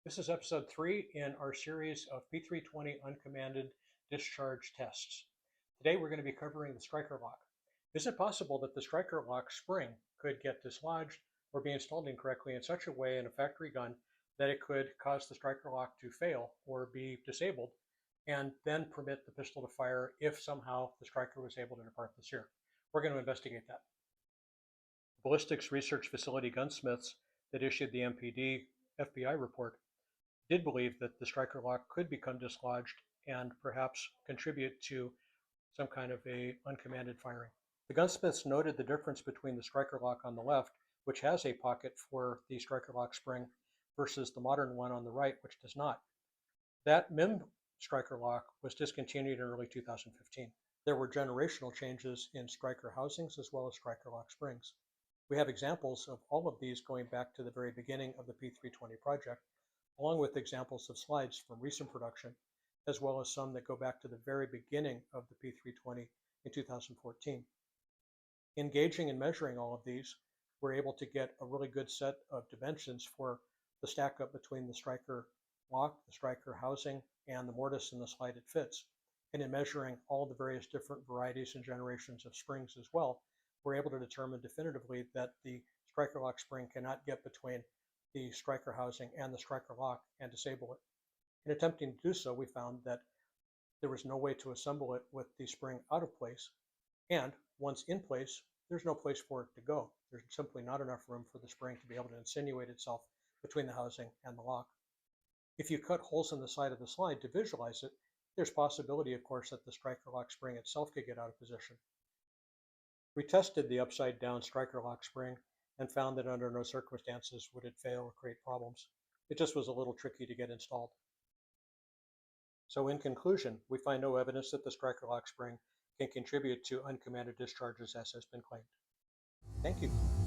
This is episode 3 in our series of P320 uncommanded discharge tests. Today we're going to be covering the striker lock. Is it possible that the striker lock spring could get dislodged or be installed incorrectly in such a way in a factory gun that it could cause the striker lock to fail or be disabled and then permit the pistol to fire if somehow the striker was able to depart the sear? We're going to investigate that. Ballistics Research Facility gunsmiths that issued the MPD FBI report did believe that the striker lock could become dislodged and perhaps contribute to some kind of a uncommanded firing. The gunsmiths noted the difference between the striker lock on the left, which has a pocket for the striker lock spring, versus the modern one on the right, which does not. That MIM striker lock was discontinued in early 2015. There were generational changes in striker housings as well as striker lock springs. We have examples of all of these going back to the very beginning of the P320 project, along with examples of slides from recent production, as well as some that go back to the very beginning of the P320 in 2014. Engaging and measuring all of these, we're able to get a really good set of dimensions for the stack up between the striker lock, the striker housing, and the mortise and the slide it fits. And in measuring all the various different varieties and generations of springs as well, we're able to determine definitively that the striker lock spring cannot get between the striker housing and the striker lock and disable it. In attempting to do so, we found that there was no way to assemble it with the spring out of place, and once in place, there's no place for it to go. There's simply not enough room for the spring to be able to insinuate itself between the housing and the lock. If you cut holes in the side of the slide to visualize it, there's possibility, of course, that the striker lock spring itself could get out of position. We tested the upside down striker lock spring and found that under no circumstances would it fail or create problems. It just was a little tricky to get installed. So in conclusion, we find no evidence that the striker lock spring can contribute to uncommanded discharges as has been claimed. Thank you.